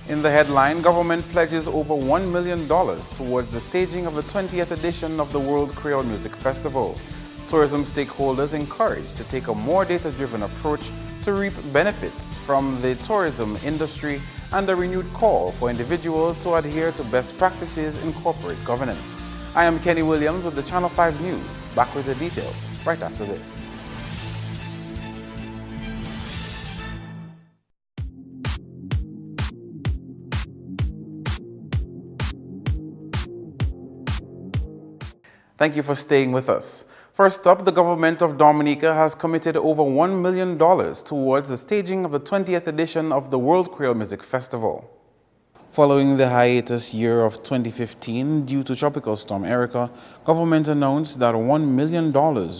In the headline, government pledges over $1 million towards the staging of the 20th edition of the World Creole Music Festival. Tourism stakeholders encouraged to take a more data-driven approach to reap benefits from the tourism industry, and a renewed call for individuals to adhere to best practices in corporate governance. I am Kenny Williams with the Channel 5 News. Back with the details right after this. Thank you for staying with us. First up, the government of Dominica has committed over $1 million towards the staging of the 20th edition of the World Creole Music Festival. Following the hiatus year of 2015 due to Tropical Storm Erica, government announced that $1 million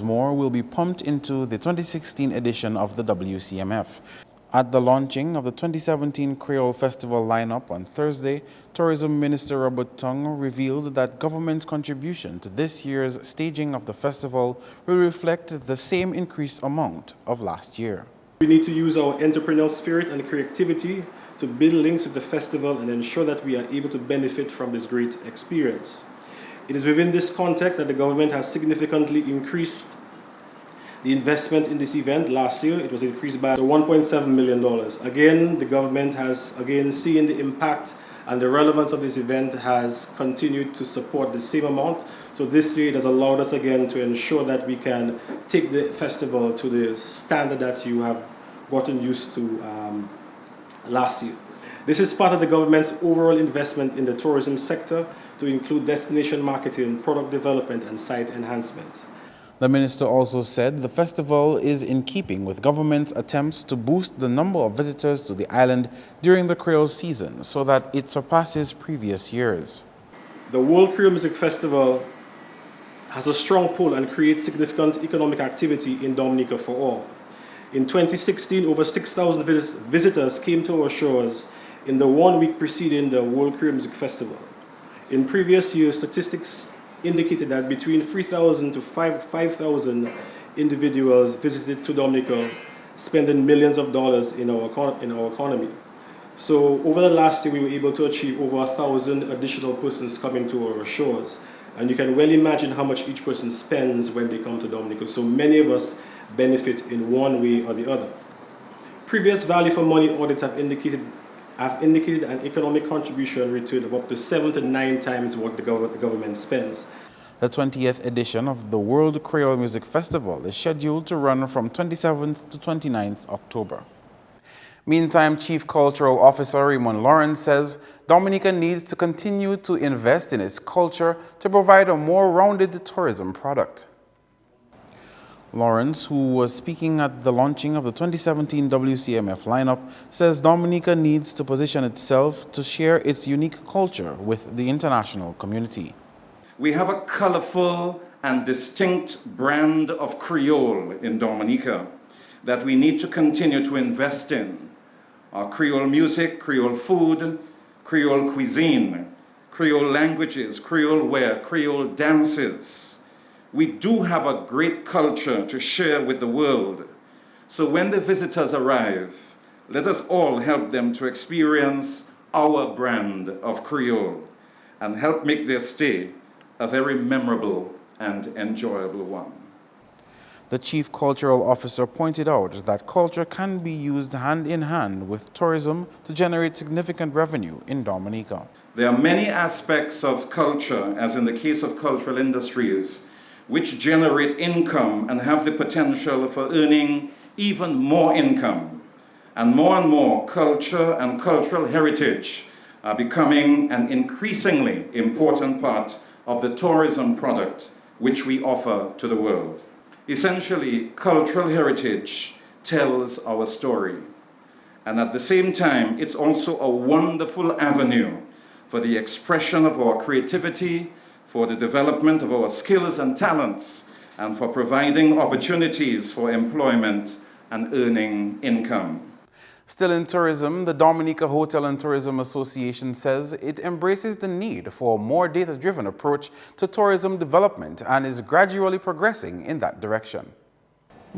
more will be pumped into the 2016 edition of the WCMF. At the launching of the 2017 Creole Festival lineup on Thursday, Tourism Minister Robert Tung revealed that government's contribution to this year's staging of the festival will reflect the same increased amount of last year. We need to use our entrepreneurial spirit and creativity to build links with the festival and ensure that we are able to benefit from this great experience. It is within this context that the government has significantly increased the investment in this event. Last year, it was increased by $1.7 million. Again, the government has seen the impact and the relevance of this event, has continued to support the same amount. So this year, it has allowed us again to ensure that we can take the festival to the standard that you have gotten used to last year. This is part of the government's overall investment in the tourism sector to include destination marketing, product development, and site enhancement. The minister also said the festival is in keeping with government's attempts to boost the number of visitors to the island during the Creole season so that it surpasses previous years. The World Creole Music Festival has a strong pull and creates significant economic activity in Dominica for all. In 2016, over 6,000 visitors came to our shores in the 1 week preceding the World Creole Music Festival. In previous years, statistics indicated that between 3,000 to 5,000 individuals visited to Dominica, spending millions of dollars in our economy. So over the last year, we were able to achieve over 1,000 additional persons coming to our shores. And you can well imagine how much each person spends when they come to Dominica. So many of us benefit in one way or the other. Previous value for money audits have indicated an economic contribution return of up to 7 to 9 times what the government spends. The 20th edition of the World Creole Music Festival is scheduled to run from 27th to 29th October. Meantime, Chief Cultural Officer Raymond Lawrence says Dominica needs to continue to invest in its culture to provide a more rounded tourism product. Lawrence, who was speaking at the launching of the 2017 WCMF lineup, says Dominica needs to position itself to share its unique culture with the international community. We have a colorful and distinct brand of Creole in Dominica that we need to continue to invest in. Our Creole music, Creole food, Creole cuisine, Creole languages, Creole wear, Creole dances. We do have a great culture to share with the world. So when the visitors arrive, let us all help them to experience our brand of Creole and help make their stay a very memorable and enjoyable one. The Chief Cultural Officer pointed out that culture can be used hand in hand with tourism to generate significant revenue in Dominica. There are many aspects of culture, as in the case of cultural industries, which generate income and have the potential for earning even more income. And more culture and cultural heritage are becoming an increasingly important part of the tourism product which we offer to the world. Essentially, cultural heritage tells our story. And at the same time, it's also a wonderful avenue for the expression of our creativity, for the development of our skills and talents, and for providing opportunities for employment and earning income. Still in tourism, the Dominica Hotel and Tourism Association says it embraces the need for a more data-driven approach to tourism development and is gradually progressing in that direction.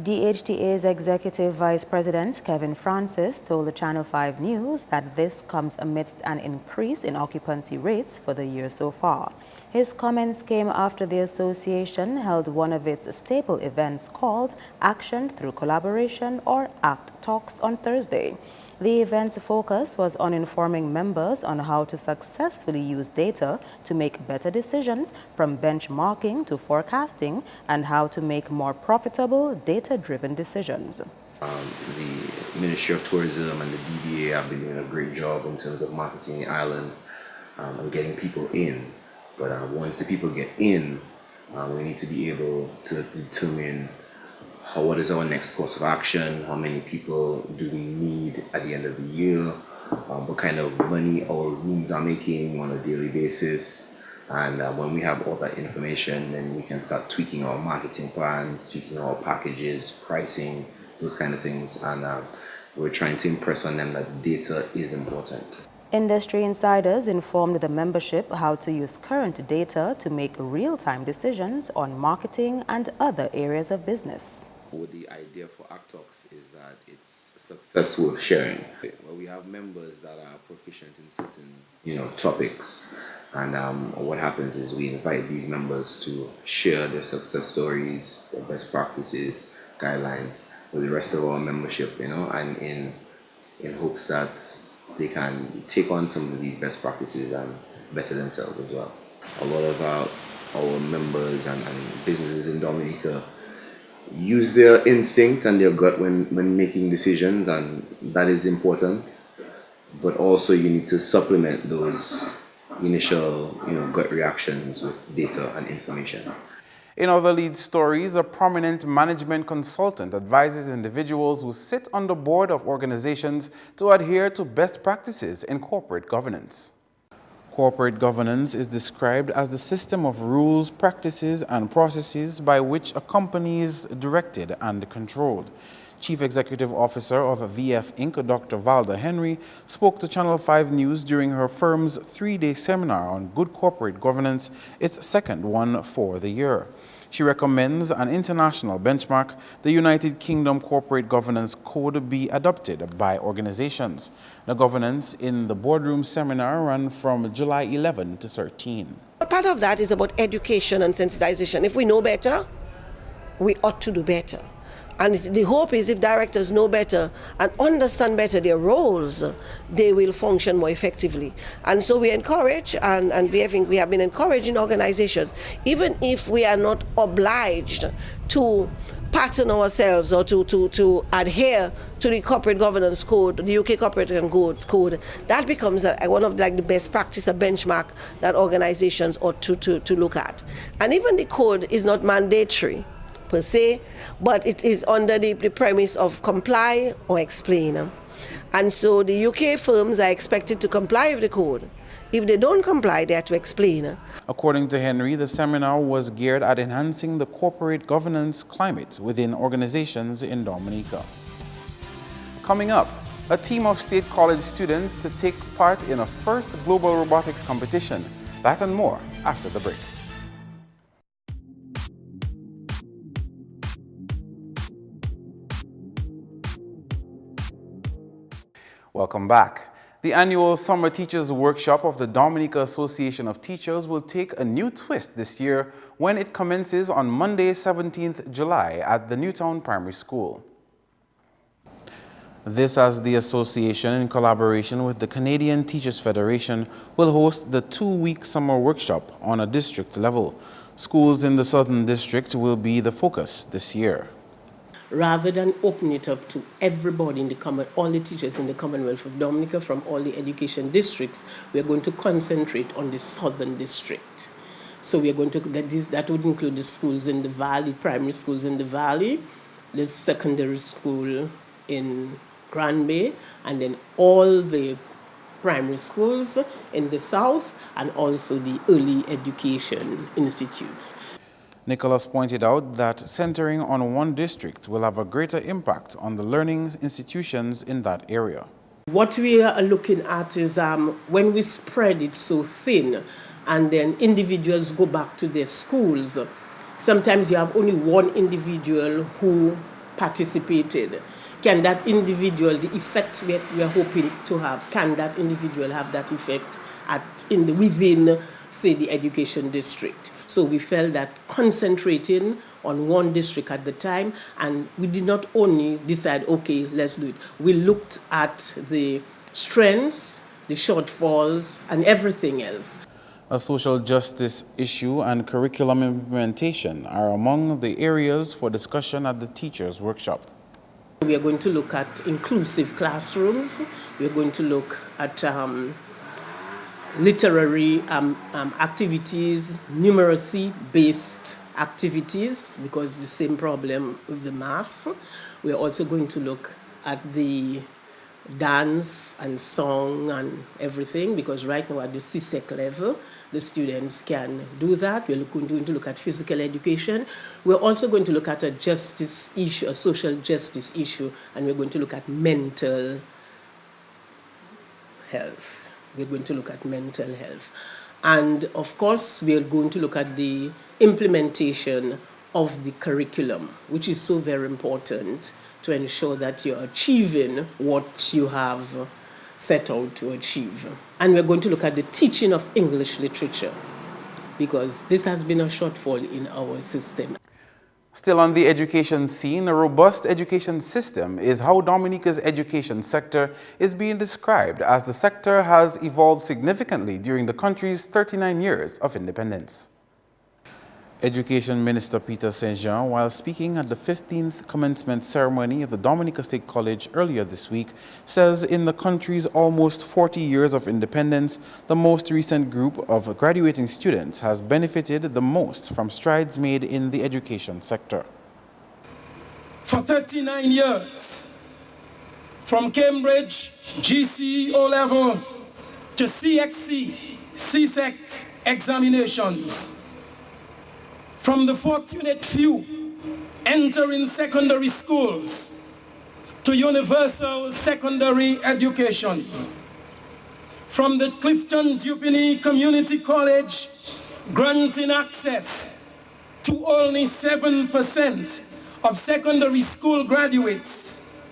DHTA's Executive Vice President Kevin Francis told the Channel 5 News that this comes amidst an increase in occupancy rates for the year so far. His comments came after the association held one of its staple events called Action Through Collaboration, or ACT Talks, on Thursday. The event's focus was on informing members on how to successfully use data to make better decisions, from benchmarking to forecasting, and how to make more profitable, data-driven decisions. The Ministry of Tourism and the DDA have been doing a great job in terms of marketing the island and getting people in. But once the people get in, we need to be able to determine what is our next course of action, how many people do we need at the end of the year, what kind of money our rooms are making on a daily basis. And when we have all that information, then we can start tweaking our marketing plans, tweaking our packages, pricing, those kind of things. And we're trying to impress on them that data is important. Industry insiders informed the membership how to use current data to make real-time decisions on marketing and other areas of business. The idea for ACTOX is that it's success worth sharing. Well, we have members that are proficient in certain, topics, and what happens is we invite these members to share their success stories, their best practices, guidelines with the rest of our membership, and in hopes that they can take on some of these best practices and better themselves as well. A lot of our members and businesses in Dominica use their instinct and their gut when making decisions, and that is important. But also you need to supplement those initial gut reactions with data and information. In other lead stories, a prominent management consultant advises individuals who sit on the board of organizations to adhere to best practices in corporate governance. Corporate governance is described as the system of rules, practices, and processes by which a company is directed and controlled. Chief Executive Officer of VF Inc., Dr. Valda Henry, spoke to Channel 5 News during her firm's 3-day seminar on good corporate governance, its second one for the year. She recommends an international benchmark, the United Kingdom Corporate Governance Code, be adopted by organizations. The governance in the boardroom seminar ran from July 11 to 13. Part of that is about education and sensitization. If we know better, we ought to do better. And the hope is if directors know better and understand better their roles, they will function more effectively. And so we encourage, and we have been encouraging organizations, even if we are not obliged to pattern ourselves or to adhere to the corporate governance code, the UK corporate code, that becomes one of the best practice, a benchmark that organizations ought to look at. And even the code is not mandatory per se, but it is under the premise of comply or explain. And so the UK firms are expected to comply with the code. If they don't comply, they have to explain. According to Henry, the seminar was geared at enhancing the corporate governance climate within organizations in Dominica. Coming up, a team of State College students to take part in a first global robotics competition. That and more after the break. Welcome back. The annual Summer Teachers Workshop of the Dominica Association of Teachers will take a new twist this year when it commences on Monday, 17th July at the Newtown Primary School. This, as the association, in collaboration with the Canadian Teachers Federation, will host the 2-week summer workshop on a district level. Schools in the Southern District will be the focus this year. Rather than open it up to everybody in the all the teachers in the Commonwealth of Dominica from all the education districts, we are going to concentrate on the Southern District. So we are going to, that would include the schools in the valley, primary schools in the valley, the secondary school in Grand Bay, and then all the primary schools in the south, and also the early education institutes. Nicholas pointed out that centering on one district will have a greater impact on the learning institutions in that area. What we are looking at is when we spread it so thin and then individuals go back to their schools, sometimes you have only one individual who participated, can that individual, the effects we are hoping to have, can that individual have that effect within, say, the education district? So we felt that concentrating on one district at the time, and we did not only decide, okay, let's do it. We looked at the strengths, the shortfalls, and everything else. A social justice issue and curriculum implementation are among the areas for discussion at the teachers' workshop. We are going to look at inclusive classrooms. We are going to look at literary activities, numeracy-based activities, because the same problem with the maths. We are also going to look at the dance and song and everything, because right now at the CSEC level, the students can do that. We're going to look at physical education. We're also going to look at a justice issue, a social justice issue, and we're going to look at mental health. We're going to look at mental health. And of course, we're going to look at the implementation of the curriculum, which is so very important to ensure that you're achieving what you have set out to achieve. And we're going to look at the teaching of English literature, because this has been a shortfall in our system. Still on the education scene, a robust education system is how Dominica's education sector is being described, as the sector has evolved significantly during the country's 39 years of independence. Education Minister Peter St. Jean, while speaking at the 15th commencement ceremony of the Dominica State College earlier this week, says in the country's almost 40 years of independence, the most recent group of graduating students has benefited the most from strides made in the education sector. For 39 years, from Cambridge, GCE O-level to CXC, CSEC examinations, from the fortunate few entering secondary schools to universal secondary education, from the Clifton Dupini Community College granting access to only 7% of secondary school graduates,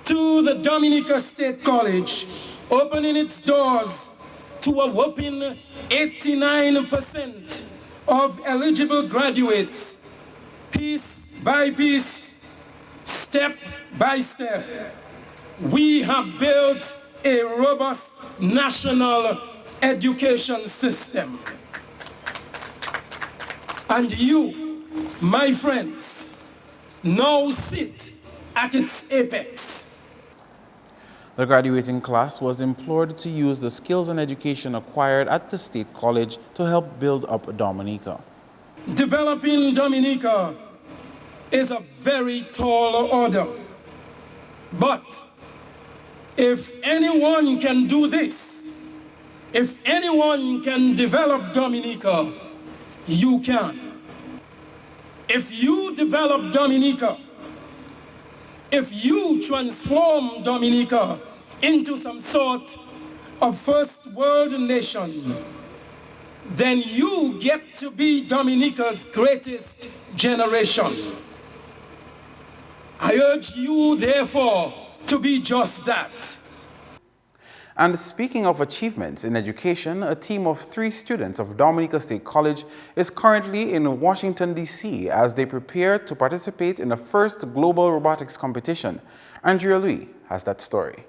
to the Dominica State College opening its doors to a whopping 89% of eligible graduates, piece by piece, step by step, we have built a robust national education system. And you, my friends, now sit at its apex. The graduating class was implored to use the skills and education acquired at the State College to help build up Dominica. Developing Dominica is a very tall order. But if anyone can do this, if anyone can develop Dominica, you can. If you develop Dominica, if you transform Dominica into some sort of first world nation, then you get to be Dominica's greatest generation. I urge you, therefore, to be just that. And speaking of achievements in education, a team of 3 students of Dominica State College is currently in Washington, D.C. as they prepare to participate in the first global robotics competition. Andrea Louis has that story.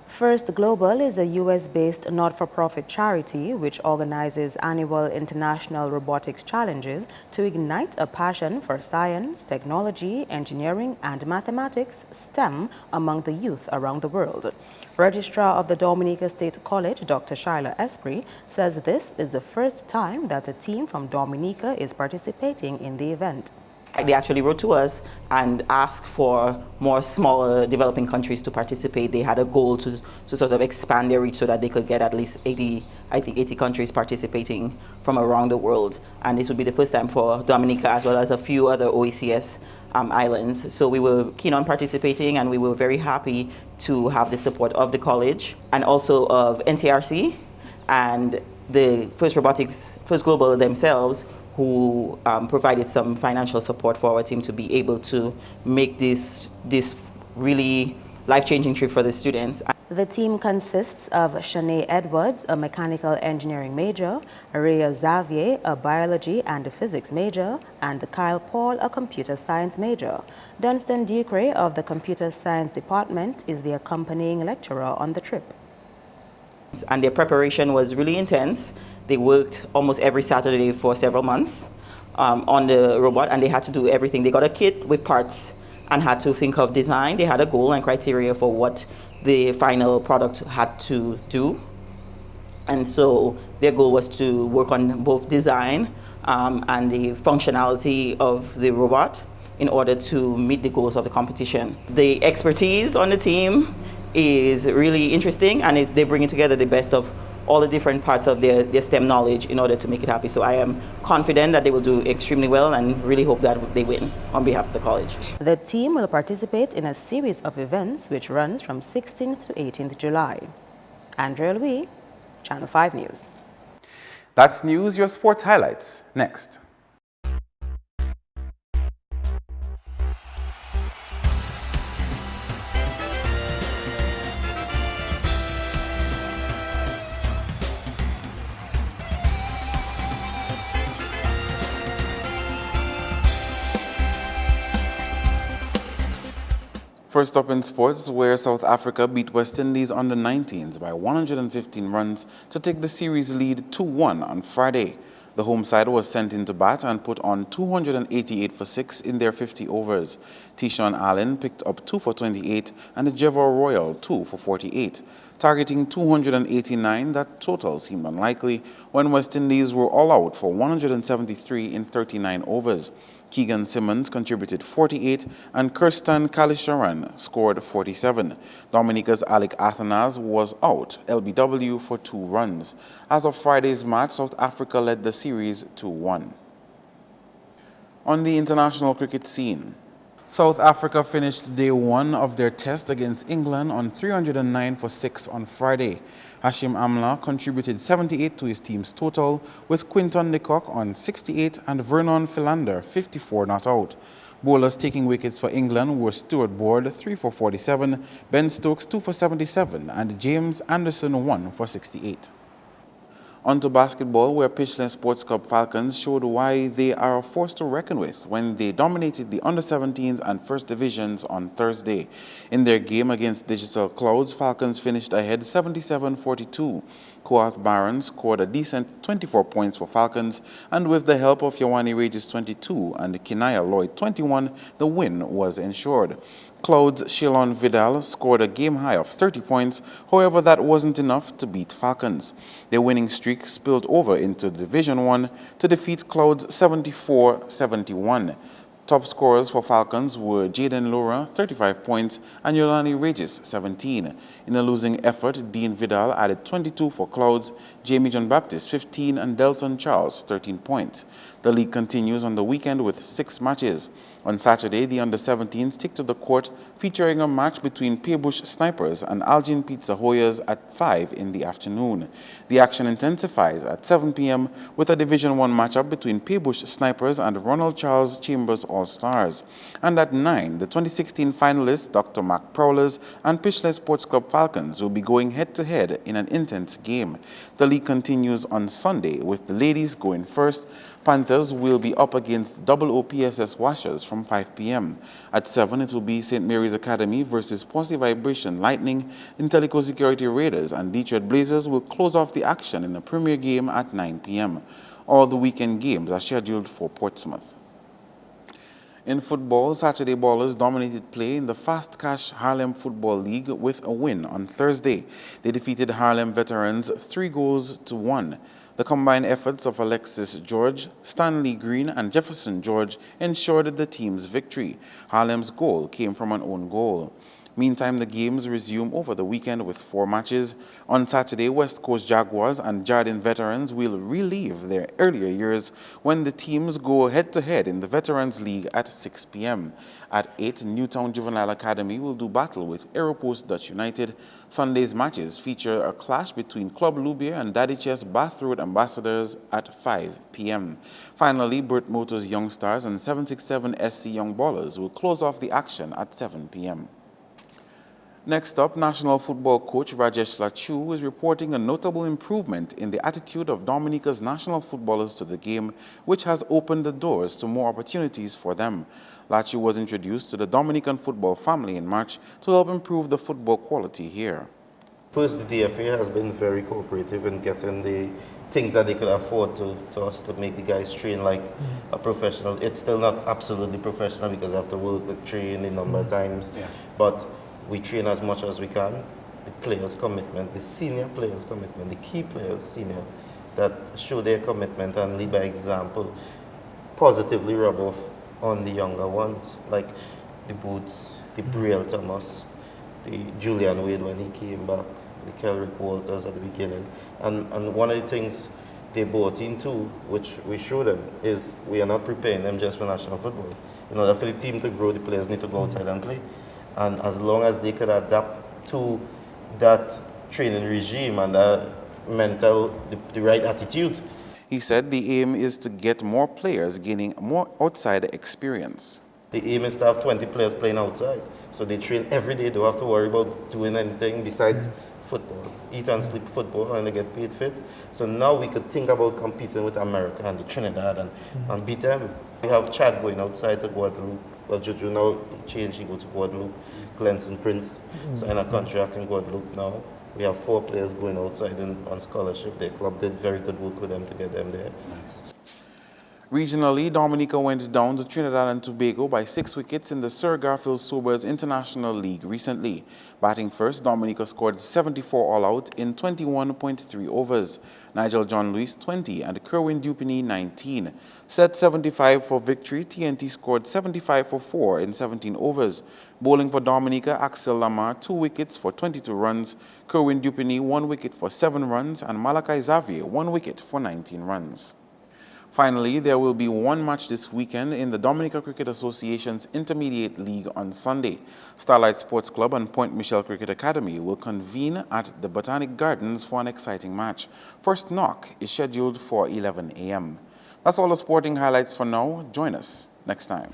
First Global is a U.S.-based not-for-profit charity which organizes annual international robotics challenges to ignite a passion for science, technology, engineering, and mathematics, STEM, among the youth around the world. Registrar of the Dominica State College, Dr. Shyla Esprit, says this is the first time that a team from Dominica is participating in the event. They actually wrote to us and asked for more smaller developing countries to participate. They had a goal to sort of expand their reach so that they could get at least 80 countries participating from around the world. And this would be the first time for Dominica as well as a few other OECS islands. So we were keen on participating, and we were very happy to have the support of the college and also of NTRC and the First Global themselves, who provided some financial support for our team to be able to make this really life-changing trip for the students. The team consists of Shanae Edwards, a mechanical engineering major, Araya Xavier, a biology and a physics major, and Kyle Paul, a computer science major. Dunstan Ducre of the computer science department is the accompanying lecturer on the trip. And their preparation was really intense. They worked almost every Saturday for several months on the robot, and they had to do everything. They got a kit with parts and had to think of design. They had a goal and criteria for what the final product had to do. And so their goal was to work on both design and the functionality of the robot in order to meet the goals of the competition. The expertise on the team is really interesting, and they're bringing together the best of all the different parts of their STEM knowledge in order to make it happy. So I am confident that they will do extremely well and really hope that they win on behalf of the college. The team will participate in a series of events which runs from 16th to 18th July. Andrea Louis, Channel 5 News. That's news, your sports highlights. Next. First up in sports, where South Africa beat West Indies under 19s by 115 runs to take the series lead 2-1 on Friday. The home side was sent into bat and put on 288 for 6 in their 50 overs. Tishon Allen picked up 2 for 28 and Jevor Royal 2 for 48. Targeting 289, that total seemed unlikely when West Indies were all out for 173 in 39 overs. Keegan Simmons contributed 48 and Kirsten Kalisharan scored 47. Dominica's Alec Athanas was out, LBW, for 2 runs. As of Friday's match, South Africa led the series 2-1. On the international cricket scene, South Africa finished day 1 of their test against England on 309 for 6 on Friday. Hashim Amla contributed 78 to his team's total, with Quinton de Kock on 68 and Vernon Philander 54 not out. Bowlers taking wickets for England were Stuart Board 3 for 47, Ben Stokes 2 for 77 and James Anderson 1 for 68. On to basketball, where Pitchland Sports Club Falcons showed why they are a force to reckon with when they dominated the under-17s and first divisions on Thursday. In their game against Digital Clouds, Falcons finished ahead 77-42. Koath Barron scored a decent 24 points for Falcons, and with the help of Yawani Regis 22 and Kinaya Lloyd 21, the win was ensured. Clouds' Shilon Vidal scored a game-high of 30 points, however that wasn't enough to beat Falcons. Their winning streak spilled over into Division 1 to defeat Clouds 74-71. Top scorers for Falcons were Jaden Laura, 35 points, and Yolani Regis, 17. In a losing effort, Dean Vidal added 22 for Clouds, Jamie John Baptist, 15, and Delton Charles, 13 points. The league continues on the weekend with 6 matches. On Saturday, the under-17s stick to the court, featuring a match between Paybush Snipers and Algin Pizza Hoyas at 5 in the afternoon. The action intensifies at 7 p.m. with a Division 1 matchup between Paybush Snipers and Ronald Charles Chambers All-Stars. And at 9, the 2016 finalists Dr. Mark Prowlers and Pitchland Sports Club Falcons will be going head-to-head in an intense game. The league continues on Sunday with the ladies going first. Panthers will be up against OOPSS Washers from 5 p.m. At 7, it will be St. Mary's Academy versus Posse Vibration Lightning, Intellico Security Raiders, and Detroit Blazers will close off the action in a premier game at 9 p.m. All the weekend games are scheduled for Portsmouth. In football, Saturday Ballers dominated play in the Fast Cash Harlem Football League with a win on Thursday. They defeated Harlem Veterans 3-1. The combined efforts of Alexis George, Stanley Green, and Jefferson George ensured the team's victory. Harlem's goal came from an own goal. Meantime, the games resume over the weekend with 4 matches. On Saturday, West Coast Jaguars and Jardine Veterans will relive their earlier years when the teams go head-to-head in the Veterans League at 6 p.m. At 8, Newtown Juvenile Academy will do battle with Aeropost Dutch United. Sunday's matches feature a clash between Club Lubier and Daddy Chess Bath Road Ambassadors at 5 p.m. Finally, Burt Motors Young Stars and 767 SC Young Ballers will close off the action at 7 p.m. Next up, national football coach Rajesh Lachu is reporting a notable improvement in the attitude of Dominica's national footballers to the game, which has opened the doors to more opportunities for them. Lachu was introduced to the Dominican football family in March to help improve the football quality here. First, the DFA has been very cooperative in getting the things that they could afford to us to make the guys train like a professional. It's still not absolutely professional because I have to work the train a number of times, but we train as much as we can. The players' commitment, the senior players' commitment, the key players, senior, that show their commitment and lead by example, positively rub off on the younger ones, like the Boots, the Brielle Thomas, the Julian Wade when he came back, the Kelrick Walters at the beginning. And one of the things they bought into, which we show them, is we are not preparing them just for national football. In order for the team to grow, the players need to go outside and play. And as long as they could adapt to that training regime and that mental, the right attitude. He said the aim is to get more players gaining more outside experience. The aim is to have 20 players playing outside. So they train every day, they don't have to worry about doing anything besides football. Eat and sleep football and they get paid fit. So now we could think about competing with America and the Trinidad and beat them. We have Chad going outside to Guadeloupe. Well, Juju now changed, he go to Guadeloupe. Glenson Prince signed a contract in Guadeloupe now. We have 4 players going outside on scholarship. Their club did very good work with them to get them there. Nice. Regionally, Dominica went down to Trinidad and Tobago by 6 wickets in the Sir Garfield Sobers International League recently. Batting first, Dominica scored 74 all-out in 21.3 overs. Nigel John Lewis 20 and Kerwin Dupini 19. Set 75 for victory, TNT scored 75 for 4 in 17 overs. Bowling for Dominica, Axel Lamar 2 wickets for 22 runs, Kerwin Dupini 1 wicket for 7 runs, and Malachi Xavier 1 wicket for 19 runs. Finally, there will be 1 match this weekend in the Dominica Cricket Association's Intermediate League on Sunday. Starlight Sports Club and Point Michelle Cricket Academy will convene at the Botanic Gardens for an exciting match. First knock is scheduled for 11 a.m. That's all the sporting highlights for now. Join us next time.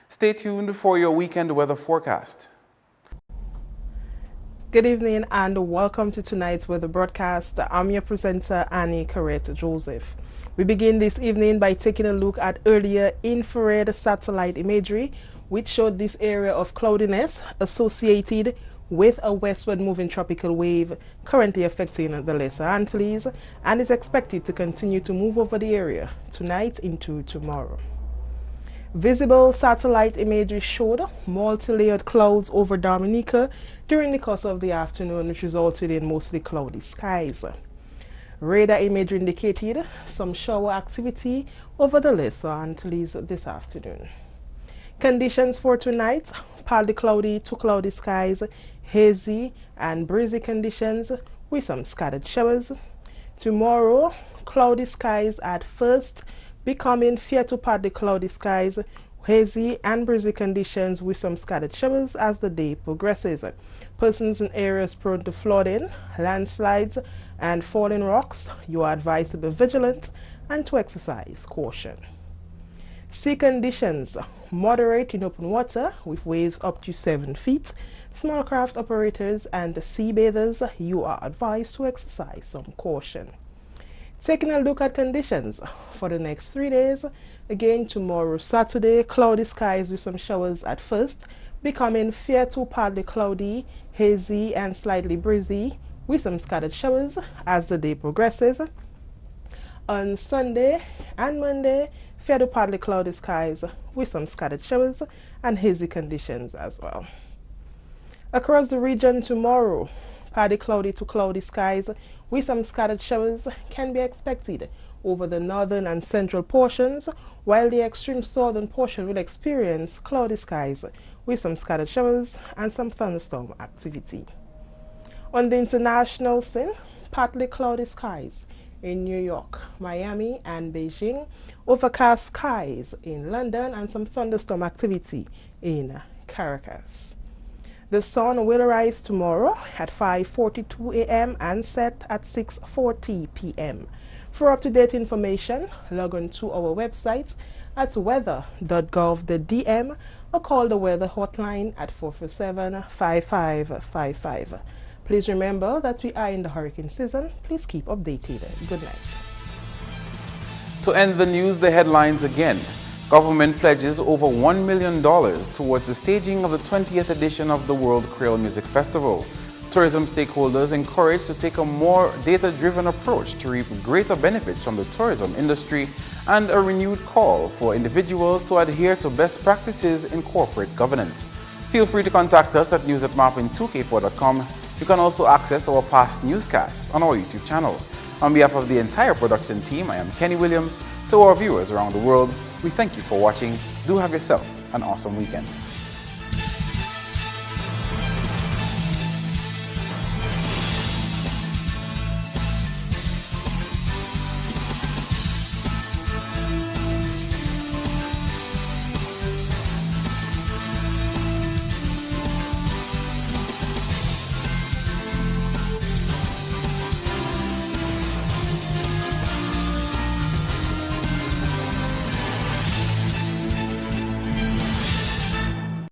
Stay tuned for your weekend weather forecast. Good evening and welcome to tonight's weather broadcast. I'm your presenter, Annie Corrette Joseph. We begin this evening by taking a look at earlier infrared satellite imagery, which showed this area of cloudiness associated with a westward moving tropical wave currently affecting the Lesser Antilles and is expected to continue to move over the area tonight into tomorrow. Visible satellite imagery showed multi-layered clouds over Dominica during the course of the afternoon, which resulted in mostly cloudy skies. Radar imagery indicated some shower activity over the Lesser Antilles this afternoon. Conditions for tonight: partly cloudy to cloudy skies, hazy and breezy conditions with some scattered showers. Tomorrow, cloudy skies at first, becoming fair to partly cloudy skies, hazy and breezy conditions with some scattered showers as the day progresses. Persons in areas prone to flooding, landslides, and falling rocks, you are advised to be vigilant and to exercise caution. Sea conditions: moderate in open water with waves up to 7 feet. Small craft operators and sea bathers, you are advised to exercise some caution. Taking a look at conditions for the next 3 days. Again, tomorrow, Saturday, cloudy skies with some showers at first, becoming fair to partly cloudy, hazy and slightly breezy with some scattered showers as the day progresses. On Sunday and Monday, fair to partly cloudy skies with some scattered showers and hazy conditions as well. Across the region tomorrow, partly cloudy to cloudy skies with some scattered showers can be expected over the northern and central portions, while the extreme southern portion will experience cloudy skies with some scattered showers and some thunderstorm activity. On the international scene, partly cloudy skies in New York, Miami and Beijing, overcast skies in London and some thunderstorm activity in Caracas. The sun will rise tomorrow at 5:42 a.m. and set at 6:40 p.m. For up-to-date information, log on to our website at weather.gov.dm or call the weather hotline at 447-5555. Please remember that we are in the hurricane season. Please keep updated. Good night. To end the news, the headlines again. Government pledges over $1 million towards the staging of the 20th edition of the World Creole Music Festival. Tourism stakeholders encouraged to take a more data-driven approach to reap greater benefits from the tourism industry, and a renewed call for individuals to adhere to best practices in corporate governance. Feel free to contact us at news@MarpinNewsJuly14th2k17. You can also access our past newscasts on our YouTube channel. On behalf of the entire production team, I am Kenny Williams. To our viewers around the world, we thank you for watching. Do have yourself an awesome weekend.